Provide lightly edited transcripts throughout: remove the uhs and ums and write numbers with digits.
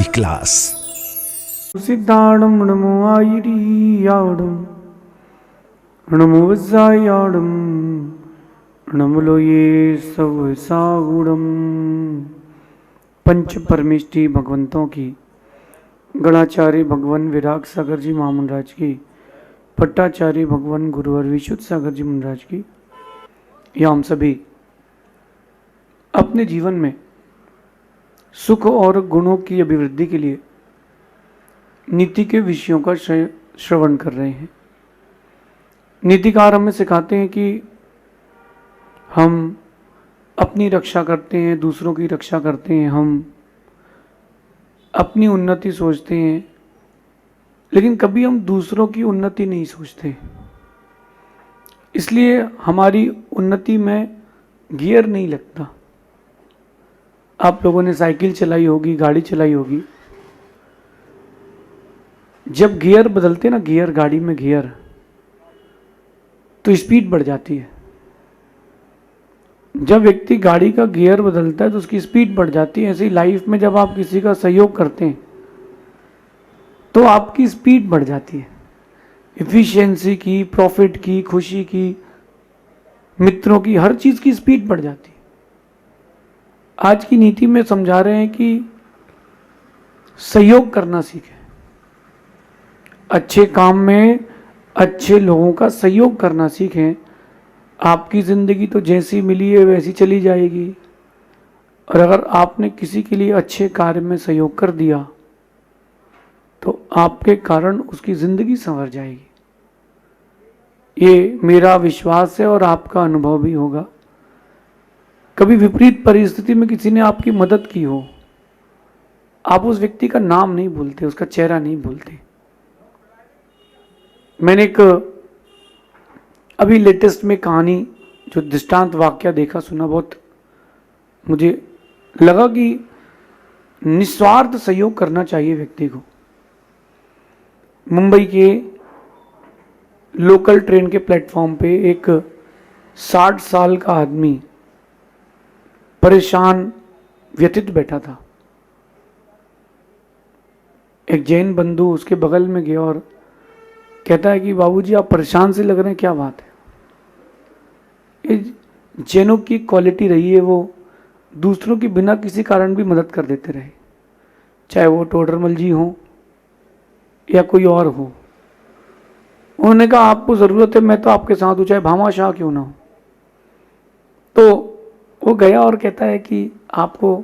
Class. सिद्धाणम नमो आयिरियाडम नमो वज्जायाडम नमलो ये सब सागुड़म। पंच परमेष्टि भगवंतों की, गणाचार्य भगवान विराग सागर जी महामंडराज की, पट्टाचार्य भगवान गुरुवर विशुद्ध सागर जी महाराज की, या हम सभी अपने जीवन में सुख और गुणों की अभिवृद्धि के लिए नीति के विषयों का श्रवण कर रहे हैं। नीतिकार हमें सिखाते हैं कि हम अपनी रक्षा करते हैं, दूसरों की रक्षा करते हैं, हम अपनी उन्नति सोचते हैं, लेकिन कभी हम दूसरों की उन्नति नहीं सोचते। इसलिए हमारी उन्नति में गियर नहीं लगता। आप लोगों ने साइकिल चलाई होगी, गाड़ी चलाई होगी, जब गियर बदलते ना, गियर गाड़ी में गियर, तो स्पीड बढ़ जाती है। जब व्यक्ति गाड़ी का गियर बदलता है तो उसकी स्पीड बढ़ जाती है। ऐसे ही लाइफ में जब आप किसी का सहयोग करते हैं तो आपकी स्पीड बढ़ जाती है, इफिशिएंसी की, प्रॉफिट की, खुशी की, मित्रों की, हर चीज की स्पीड बढ़ जाती है। आज की नीति में समझा रहे हैं कि सहयोग करना सीखें, अच्छे काम में अच्छे लोगों का सहयोग करना सीखें। आपकी जिंदगी तो जैसी मिली है वैसी चली जाएगी, और अगर आपने किसी के लिए अच्छे कार्य में सहयोग कर दिया तो आपके कारण उसकी जिंदगी संवर जाएगी। ये मेरा विश्वास है और आपका अनुभव भी होगा। कभी विपरीत परिस्थिति में किसी ने आपकी मदद की हो, आप उस व्यक्ति का नाम नहीं भूलते, उसका चेहरा नहीं भूलते। मैंने एक अभी लेटेस्ट में कहानी, जो दृष्टांत वाक्य देखा, सुना, बहुत मुझे लगा कि निस्वार्थ सहयोग करना चाहिए व्यक्ति को। मुंबई के लोकल ट्रेन के प्लेटफॉर्म पे एक 60 साल का आदमी परेशान, व्यथित बैठा था। एक जैन बंधु उसके बगल में गया और कहता है कि बाबूजी आप परेशान से लग रहे हैं, क्या बात है? ये जैनों की क्वालिटी रही है, वो दूसरों की बिना किसी कारण भी मदद कर देते रहे, चाहे वो टोडरमल जी हो या कोई और हो। उन्होंने कहा आपको ज़रूरत है, मैं तो आपके साथ हूँ, चाहे भामाशाह क्यों ना हो। तो वो गया और कहता है कि आपको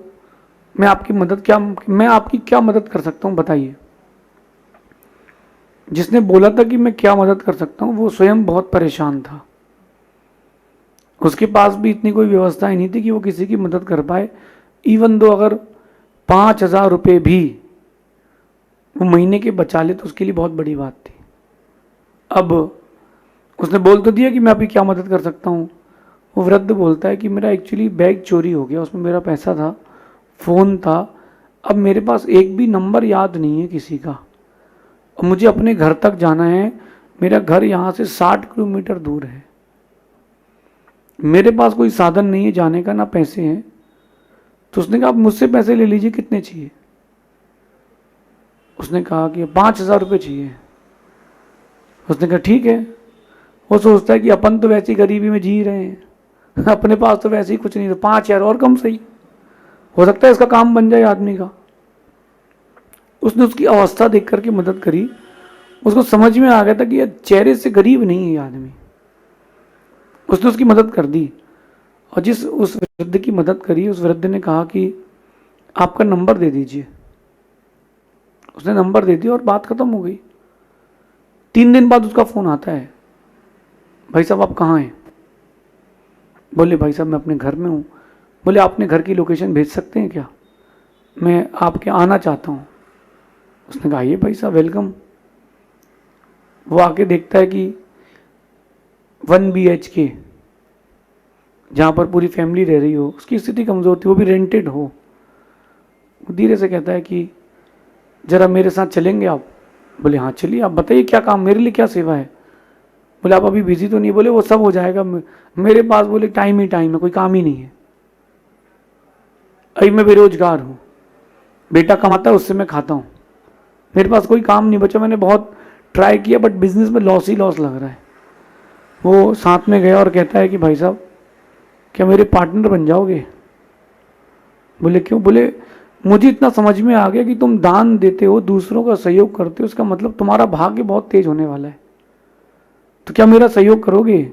मैं आपकी क्या मदद कर सकता हूँ, बताइए। जिसने बोला था कि मैं क्या मदद कर सकता हूँ, वो स्वयं बहुत परेशान था। उसके पास भी इतनी कोई व्यवस्था ही नहीं थी कि वो किसी की मदद कर पाए। इवन दो अगर 5,000 रुपये भी वो महीने के बचा ले तो उसके लिए बहुत बड़ी बात थी। अब उसने बोल तो दिया कि मैं अभी क्या मदद कर सकता हूँ। वो वृद्ध बोलता है कि मेरा एक्चुअली बैग चोरी हो गया, उसमें मेरा पैसा था, फ़ोन था, अब मेरे पास एक भी नंबर याद नहीं है किसी का, और मुझे अपने घर तक जाना है। मेरा घर यहाँ से 60 किलोमीटर दूर है, मेरे पास कोई साधन नहीं है जाने का, ना पैसे हैं। तो उसने कहा आप मुझसे पैसे ले लीजिए, कितने चाहिए? उसने कहा कि 5,000 रुपये चाहिए। उसने कहा ठीक है। वो सोचता है कि अपन तो वैसी गरीबी में जी रहे हैं, अपने पास तो वैसे ही कुछ नहीं, तो 5,000 और कम सही, हो सकता है इसका काम बन जाए आदमी का। उसने उसकी अवस्था देख करके मदद करी। उसको समझ में आ गया था कि यह चेहरे से गरीब नहीं है ये आदमी। उसने उसकी मदद कर दी, और जिस उस वृद्ध की मदद करी, उस वृद्ध ने कहा कि आपका नंबर दे दीजिए। उसने नंबर दे दिया और बात खत्म हो गई। 3 दिन बाद उसका फ़ोन आता है, भाई साहब आप कहाँ हैं? बोले भाई साहब मैं अपने घर में हूँ। बोले आपने घर की लोकेशन भेज सकते हैं क्या, मैं आपके आना चाहता हूँ। उसने कहा आइए भाई साहब, वेलकम। वो आके देखता है कि 1 BHK, जहाँ पर पूरी फैमिली रह रही हो, उसकी स्थिति कमज़ोर थी, वो भी रेंटेड हो। वो धीरे से कहता है कि ज़रा मेरे साथ चलेंगे आप? बोले हाँ चलिए, आप बताइए क्या काम, मेरे लिए क्या सेवा है? बोले आप अभी बिजी तो नहीं? बोले वो सब हो जाएगा, मेरे पास बोले टाइम ही टाइम है, कोई काम ही नहीं है, अभी मैं बेरोजगार हूँ। बेटा कमाता है उससे मैं खाता हूँ, मेरे पास कोई काम नहीं बचा, मैंने बहुत ट्राई किया बट बिजनेस में लॉस ही लॉस लग रहा है। वो साथ में गया और कहता है कि भाई साहब क्या मेरे पार्टनर बन जाओगे? बोले क्यों? बोले मुझे इतना समझ में आ गया कि तुम दान देते हो, दूसरों का सहयोग करते हो, इसका मतलब तुम्हारा भाग्य बहुत तेज होने वाला है, तो क्या मेरा सहयोग करोगे?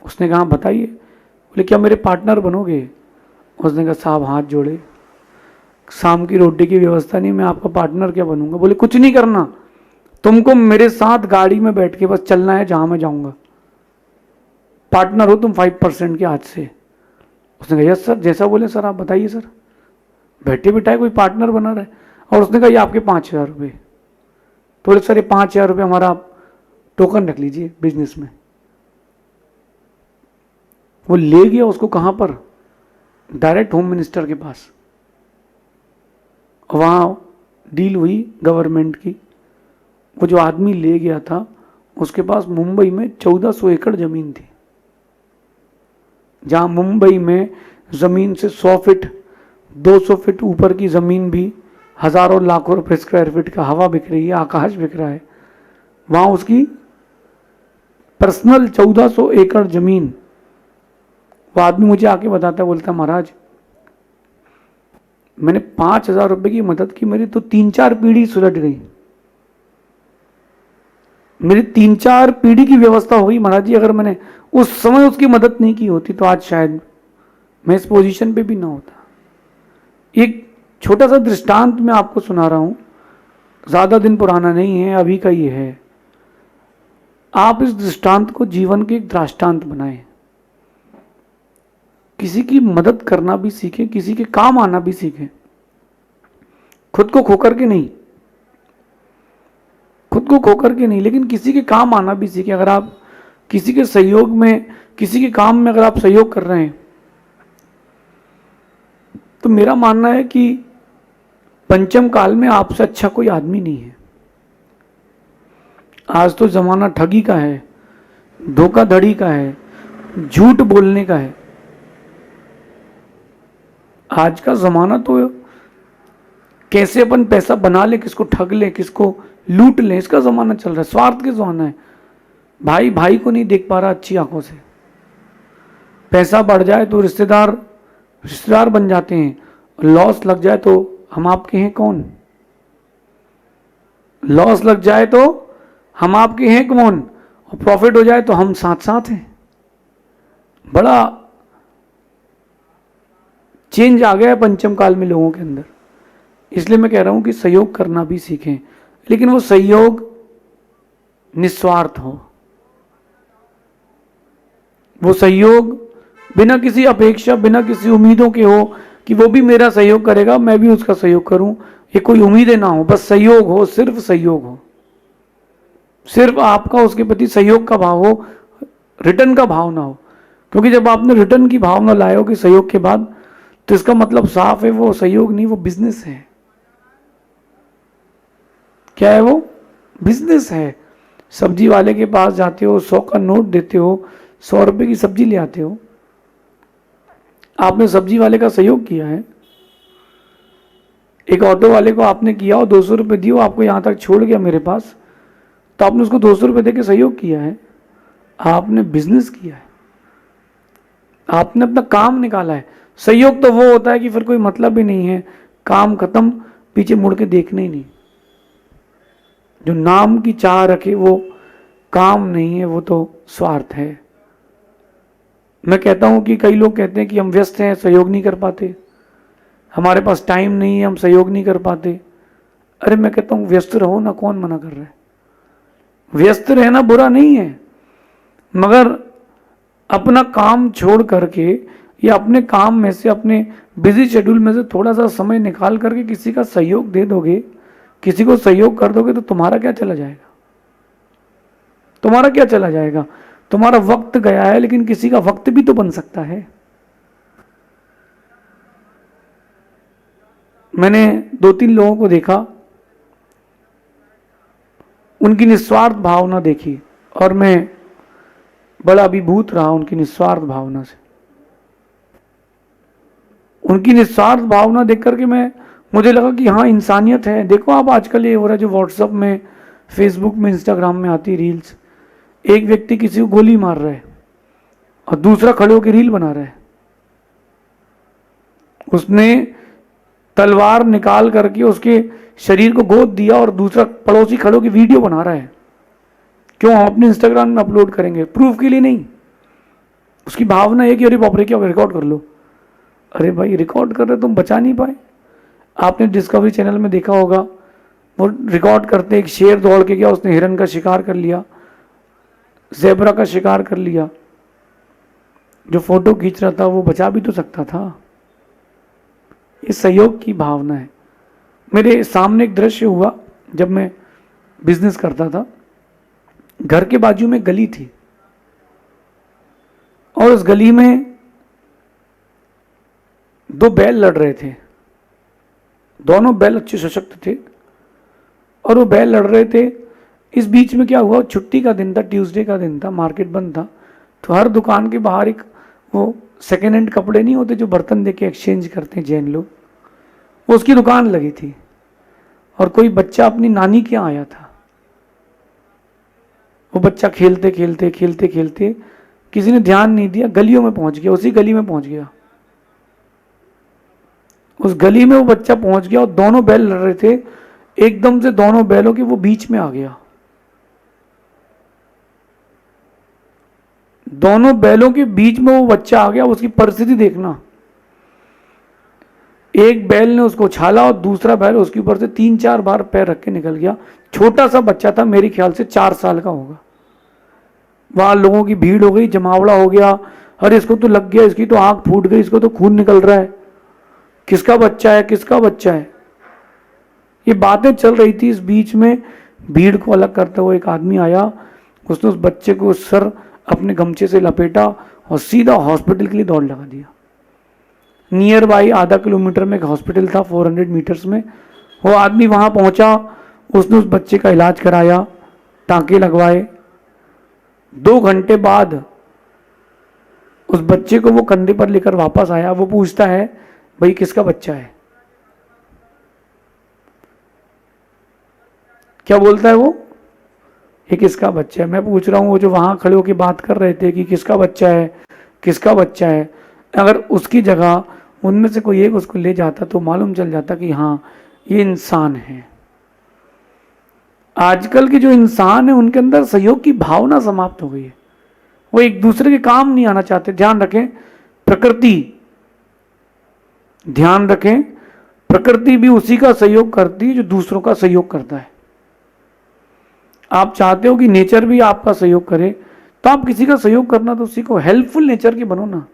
उसने कहा बताइए। बोले क्या मेरे पार्टनर बनोगे? उसने कहा साहब हाथ जोड़े, शाम की रोटी की व्यवस्था नहीं, मैं आपका पार्टनर क्या बनूंगा? बोले कुछ नहीं करना, तुमको मेरे साथ गाड़ी में बैठ के बस चलना है जहां मैं जाऊंगा, पार्टनर हो तुम 5% के आज से। उसने कहा यस सर, जैसा बोले सर आप बताइए सर। बैठे बिठाए कोई पार्टनर बना रहा है। और उसने कहा ये आपके 5,000 रुपये। तो बोले सर ये 5,000 रुपये हमारा आप टोकन रख लीजिए बिजनेस में। वो ले गया उसको कहां पर? डायरेक्ट होम मिनिस्टर के पास। वहां डील हुई गवर्नमेंट की। वो जो आदमी ले गया था उसके पास मुंबई में 1400 एकड़ जमीन थी, जहां मुंबई में जमीन से 100 फीट 200 फीट ऊपर की जमीन भी हजारों लाखों रुपए स्क्वायर फीट का हवा बिक रही है, आकाश बिक रहा है। वहां उसकी पर्सनल 1400 एकड़ जमीन। वो आदमी मुझे आके बताता, बोलता महाराज मैंने 5,000 रुपए की मदद की, मेरी तो 3-4 पीढ़ी सुलझ गई, मेरी 3-4 पीढ़ी की व्यवस्था हो गई महाराज जी। अगर मैंने उस समय उसकी मदद नहीं की होती तो आज शायद मैं इस पोजीशन पे भी ना होता। एक छोटा सा दृष्टांत मैं आपको सुना रहा हूं, ज्यादा दिन पुराना नहीं है, अभी का ही है। आप इस दृष्टांत को जीवन के एक दृष्टांत बनाएं, किसी की मदद करना भी सीखें, किसी के काम आना भी सीखें, खुद को खोकर के नहीं, खुद को खोकर के नहीं, लेकिन किसी के काम आना भी सीखें। अगर आप किसी के सहयोग में, किसी के काम में अगर आप सहयोग कर रहे हैं तो मेरा मानना है कि पंचम काल में आपसे अच्छा कोई आदमी नहीं है। आज तो जमाना ठगी का है, धोखाधड़ी का है, झूठ बोलने का है। आज का जमाना तो कैसे अपन पैसा बना ले, किसको ठग ले, किसको लूट ले, इसका जमाना चल रहा है। स्वार्थ के जमाना है। भाई भाई को नहीं देख पा रहा अच्छी आंखों से। पैसा बढ़ जाए तो रिश्तेदार रिश्तेदार बन जाते हैं, लॉस लग जाए तो हम आपके हैं कौन? लॉस लग जाए तो हम आपके हैं कौन? और प्रॉफिट हो जाए तो हम साथ साथ हैं। बड़ा चेंज आ गया है पंचम काल में लोगों के अंदर। इसलिए मैं कह रहा हूं कि सहयोग करना भी सीखें, लेकिन वो सहयोग निस्वार्थ हो, वो सहयोग बिना किसी अपेक्षा, बिना किसी उम्मीदों के हो कि वो भी मेरा सहयोग करेगा मैं भी उसका सहयोग करूं, ये कोई उम्मीदें ना हो। बस सहयोग हो, सिर्फ सहयोग हो, सिर्फ आपका उसके प्रति सहयोग का भाव हो, रिटर्न का भाव ना हो। क्योंकि जब आपने रिटर्न की भावना लाए हो कि सहयोग के बाद, तो इसका मतलब साफ है वो सहयोग नहीं, वो बिजनेस है। क्या है वो? बिजनेस है। सब्जी वाले के पास जाते हो, 100 का नोट देते हो, 100 रुपए की सब्जी ले आते हो, आपने सब्जी वाले का सहयोग किया है। एक ऑटो वाले को आपने किया और 200 रुपये दियो, आपको यहां तक छोड़ गया मेरे पास, तो आपने उसको 200 रुपये देके सहयोग किया है। आपने बिजनेस किया है, आपने अपना काम निकाला है। सहयोग तो वो होता है कि फिर कोई मतलब ही नहीं है, काम खत्म, पीछे मुड़ के देखना ही नहीं। जो नाम की चाह रखे वो काम नहीं है, वो तो स्वार्थ है। मैं कहता हूं कि कई लोग कहते हैं कि हम व्यस्त हैं, सहयोग नहीं कर पाते, हमारे पास टाइम नहीं है, हम सहयोग नहीं कर पाते। अरे मैं कहता हूं व्यस्त रहो ना, कौन मना कर रहा है? व्यस्त रहना बुरा नहीं है, मगर अपना काम छोड़ करके या अपने काम में से, अपने बिजी शेड्यूल में से थोड़ा सा समय निकाल करके किसी का सहयोग दे दोगे, किसी को सहयोग कर दोगे, तो तुम्हारा क्या चला जाएगा? तुम्हारा क्या चला जाएगा? तुम्हारा वक्त गया है, लेकिन किसी का वक्त भी तो बन सकता है। मैंने 2-3 लोगों को देखा, उनकी निस्वार्थ भावना देखी और मैं बड़ा अभिभूत रहा उनकी निस्वार्थ भावना से। उनकी निस्वार्थ भावना देख करके मैं मुझे लगा कि हाँ इंसानियत है। देखो आप आजकल ये हो रहा है जो व्हाट्सअप में, फेसबुक में, इंस्टाग्राम में आती रील्स, एक व्यक्ति किसी को गोली मार रहा है और दूसरा खड़े होकर रील बना रहा है। उसने तलवार निकाल करके उसके शरीर को गोद दिया और दूसरा पड़ोसी खड़े होकर वीडियो बना रहा है। क्यों? हम अपने इंस्टाग्राम में अपलोड करेंगे, प्रूफ के लिए नहीं। उसकी भावना है कि अरे बाप रे क्या रिकॉर्ड कर लो। अरे भाई रिकॉर्ड कर रहे तुम बचा नहीं पाए। आपने डिस्कवरी चैनल में देखा होगा, वो रिकॉर्ड करते एक शेर दौड़ के गया, उसने हिरन का शिकार कर लिया, ज़ेब्रा का शिकार कर लिया। जो फोटो खींच रहा था वो बचा भी तो सकता था। ये सहयोग की भावना है। मेरे सामने एक दृश्य हुआ जब मैं बिजनेस करता था। घर के बाजू में गली थी और उस गली में दो बैल लड़ रहे थे। दोनों बैल अच्छे सशक्त थे और वो बैल लड़ रहे थे। इस बीच में क्या हुआ, छुट्टी का दिन था, ट्यूसडे का दिन था, मार्केट बंद था। तो हर दुकान के बाहर एक वो सेकेंड हैंड कपड़े नहीं होते जो बर्तन देके एक्सचेंज करते हैं जैन लोग, वो उसकी दुकान लगी थी। और कोई बच्चा अपनी नानी के यहाँ आया था। वो बच्चा खेलते खेलते खेलते खेलते किसी ने ध्यान नहीं दिया, गलियों में पहुंच गया, उसी गली में पहुंच गया। उस गली में वो बच्चा पहुंच गया और दोनों बैल लड़ रहे थे। एकदम से दोनों बैलों के वो बीच में आ गया। दोनों बैलों के बीच में वो बच्चा आ गया। उसकी परिस्थिति देखना, एक बैल ने उसको उछाला और दूसरा बैल उसके ऊपर से 3-4 बार पैर रख के निकल गया। छोटा सा बच्चा था, मेरे ख्याल से 4 साल का होगा। वहां लोगों की भीड़ हो गई, जमावड़ा हो गया। अरे इसको तो लग गया, इसकी तो आंख फूट गई, इसको तो खून निकल रहा है, किसका बच्चा है, किसका बच्चा है। ये बातें चल रही थी। इस बीच में भीड़ को अलग करते हुए एक आदमी आया। उसने उस बच्चे को सर अपने गमछे से लपेटा और सीधा हॉस्पिटल के लिए दौड़ लगा दिया। नियर बाई आधा किलोमीटर में एक हॉस्पिटल था, 400 मीटर्स में। वो आदमी वहां पहुंचा, उसने उस बच्चे का इलाज कराया, टांके लगवाए। 2 घंटे बाद उस बच्चे को वो कंधे पर लेकर वापस आया। वो पूछता है भाई किसका बच्चा है? क्या बोलता है वो? ये किसका बच्चा है? मैं पूछ रहा हूं, वो जो वहां खड़े होकर बात कर रहे थे कि किसका बच्चा है, किसका बच्चा है, अगर उसकी जगह उनमें से कोई एक उसको ले जाता तो मालूम चल जाता कि हाँ ये इंसान है। आजकल के जो इंसान है उनके अंदर सहयोग की भावना समाप्त हो गई है। वो एक दूसरे के काम नहीं आना चाहते। ध्यान रखें, प्रकृति, ध्यान रखें, प्रकृति भी उसी का सहयोग करती है जो दूसरों का सहयोग करता है। आप चाहते हो कि नेचर भी आपका सहयोग करे, तो आप किसी का सहयोग करना तो उसी को हेल्पफुल नेचर के बनो ना।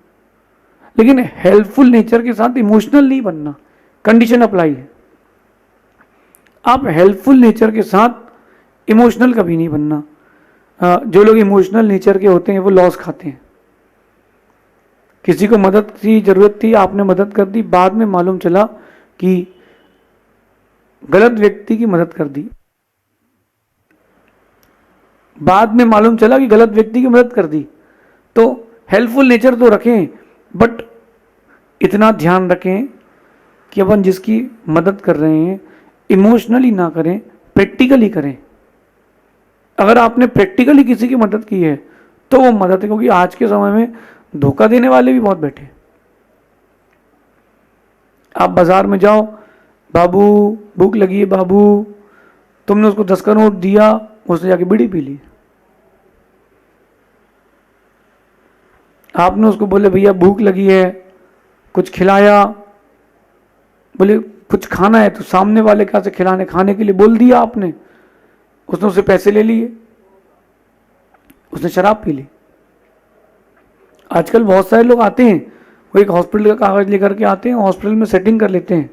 लेकिन हेल्पफुल नेचर के साथ इमोशनल नहीं बनना, कंडीशन अप्लाई है। आप हेल्पफुल नेचर के साथ इमोशनल कभी नहीं बनना। जो लोग इमोशनल नेचर के होते हैं वो लॉस खाते हैं। किसी को मदद की जरूरत थी, आपने मदद कर दी, बाद में मालूम चला कि गलत व्यक्ति की मदद कर दी, बाद में मालूम चला कि गलत व्यक्ति की मदद कर दी। तो हेल्पफुल नेचर तो रखें, बट इतना ध्यान रखें कि अपन जिसकी मदद कर रहे हैं इमोशनली ना करें, प्रैक्टिकली करें। अगर आपने प्रैक्टिकली किसी की मदद की है तो वो मदद है, क्योंकि आज के समय में धोखा देने वाले भी बहुत बैठे। आप बाजार में जाओ, बाबू भूख लगी है बाबू, तुमने उसको 10 का नोट दिया, उसने जाके बीड़ी पी ली। आपने उसको बोले भैया भूख लगी है, कुछ खिलाया, बोले कुछ खाना है, तो सामने वाले का से खिलाने खाने के लिए बोल दिया आपने, उसने उससे पैसे ले लिए, उसने शराब पी ली। आजकल बहुत सारे लोग आते हैं, वो एक हॉस्पिटल का कागज लेकर के आते हैं, हॉस्पिटल में सेटिंग कर लेते हैं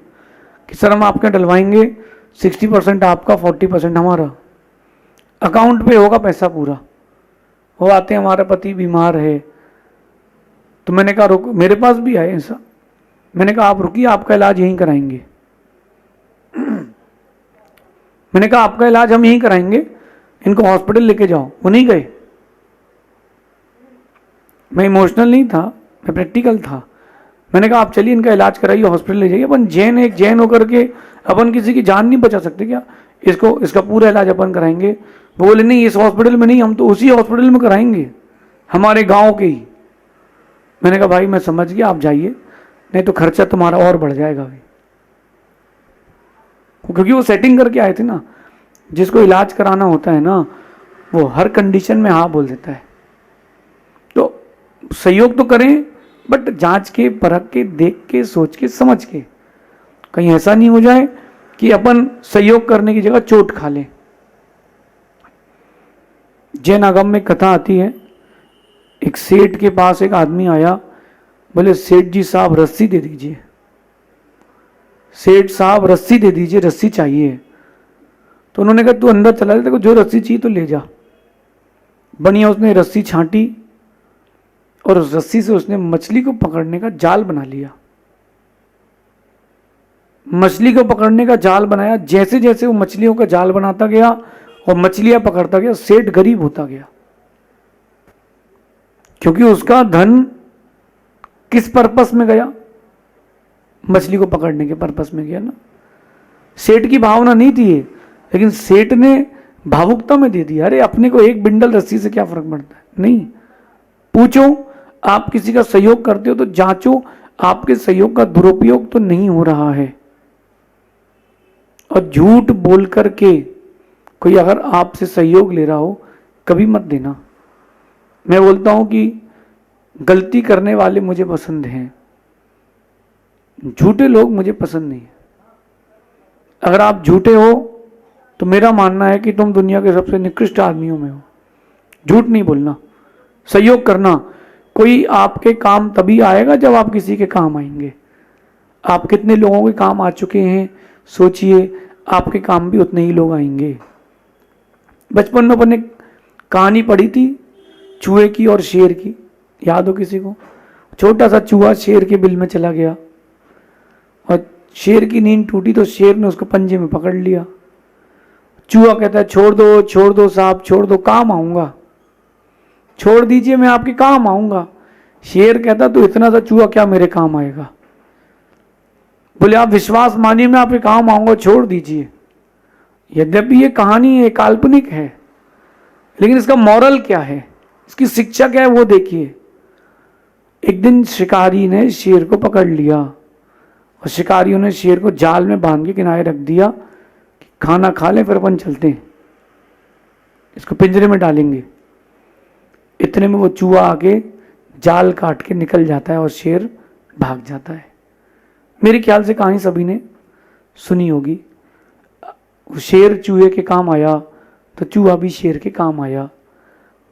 कि सर हम आपके डलवाएंगे, 60% आपका, 40% हमारा, अकाउंट पे होगा पैसा पूरा। वो आते हैं हमारा पति बीमार है, तो मैंने कहा रुक, मेरे पास भी आए ऐसा, मैंने कहा आप रुकिए, आपका इलाज यहीं कराएंगे। मैंने कहा आपका इलाज हम यहीं कराएंगे, इनको हॉस्पिटल लेके जाओ। वो नहीं गए। मैं इमोशनल नहीं था, मैं प्रैक्टिकल था। मैंने कहा आप चलिए इनका इलाज कराइए, हॉस्पिटल ले जाइए। अपन जैन, एक जैन होकर के अपन किसी की जान नहीं बचा सकते क्या? इसका पूरा इलाज अपन कराएंगे। वो बोले नहीं इस हॉस्पिटल में नहीं, हम तो उसी हॉस्पिटल में कराएंगे, हमारे गांव के ही। मैंने कहा भाई मैं समझ गया, आप जाइए, नहीं तो खर्चा तुम्हारा और बढ़ जाएगा भाई। क्योंकि वो सेटिंग करके आए थे ना, जिसको इलाज कराना होता है ना वो हर कंडीशन में हाँ बोल देता है। तो सहयोग तो करें, बट जांच के, परख के, देख के, सोच के, समझ के। कहीं ऐसा नहीं हो जाए कि अपन सहयोग करने की जगह चोट खा लें। जैन आगम में कथा आती है, एक सेठ के पास एक आदमी आया, बोले सेठ जी साहब रस्सी दे दीजिए, सेठ साहब रस्सी दे दीजिए, रस्सी चाहिए। तो उन्होंने कहा तू अंदर चला जा, तेरे को जो रस्सी चाहिए तो ले जा। बढ़िया उसने रस्सी छांटी और उस रस्सी से उसने मछली को पकड़ने का जाल बना लिया। मछली को पकड़ने का जाल बनाया। जैसे जैसे वो मछलियों का जाल बनाता गया और मछलियां पकड़ता गया, सेठ गरीब होता गया। क्योंकि उसका धन किस पर्पस में गया? मछली को पकड़ने के पर्पस में गया ना। सेठ की भावना नहीं थी ये, लेकिन सेठ ने भावुकता में दे दिया। अरे अपने को एक बिंडल रस्सी से क्या फर्क पड़ता है? नहीं, पूछो, आप किसी का सहयोग करते हो तो जांचो आपके सहयोग का दुरुपयोग तो नहीं हो रहा है। और झूठ बोल करके कोई अगर आपसे सहयोग ले रहा हो, कभी मत देना। मैं बोलता हूं कि गलती करने वाले मुझे पसंद हैं, झूठे लोग मुझे पसंद नहीं है। अगर आप झूठे हो तो मेरा मानना है कि तुम दुनिया के सबसे निकृष्ट आदमियों में हो। झूठ नहीं बोलना, सहयोग करना। कोई आपके काम तभी आएगा जब आप किसी के काम आएंगे। आप कितने लोगों के काम आ चुके हैं सोचिए, आपके काम भी उतने ही लोग आएंगे। बचपन में अपन ने कहानी पढ़ी थी चूहे की और शेर की, याद हो किसी को? छोटा सा चूहा शेर के बिल में चला गया और शेर की नींद टूटी तो शेर ने उसको पंजे में पकड़ लिया। चूहा कहता है छोड़ दो साहब, छोड़ दो, काम आऊंगा, छोड़ दीजिए मैं आपके काम आऊंगा। शेर कहता तो इतना सा चूहा क्या मेरे काम आएगा? बोले आप विश्वास मानिए मैं आपके काम आऊंगा, छोड़ दीजिए। यद्यपि ये कहानी है, काल्पनिक है, लेकिन इसका मॉरल क्या है, इसकी शिक्षा क्या है वो देखिए। एक दिन शिकारी ने शेर को पकड़ लिया और शिकारियों ने शेर को जाल में बांध के किनारे रख दिया कि खाना खा लें फिर अपन चलते हैं, इसको पिंजरे में डालेंगे। इतने में वो चूहा आके जाल काट के निकल जाता है और शेर भाग जाता है। मेरे ख्याल से कहानी सभी ने सुनी होगी। शेर चूहे के काम आया तो चूहा भी शेर के काम आया।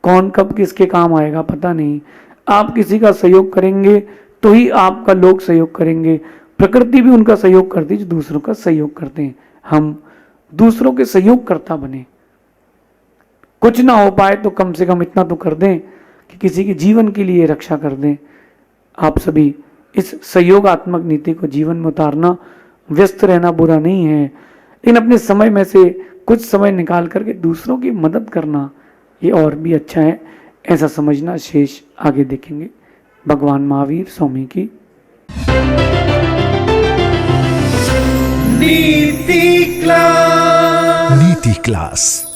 कौन कब किसके काम आएगा पता नहीं। आप किसी का सहयोग करेंगे तो ही आपका लोग सहयोग करेंगे। प्रकृति भी उनका सहयोग करती है जो दूसरों का सहयोग करते हैं। हम दूसरों के सहयोग करता बने। कुछ ना हो पाए तो कम से कम इतना तो कर दें कि किसी के जीवन के लिए रक्षा कर दें। आप सभी इस सहयोगात्मक नीति को जीवन में उतारना। व्यस्त रहना बुरा नहीं है, लेकिन अपने समय में से कुछ समय निकाल करके दूसरों की मदद करना ये और भी अच्छा है, ऐसा समझना। शेष आगे देखेंगे। भगवान महावीर स्वामी की नीति क्लास।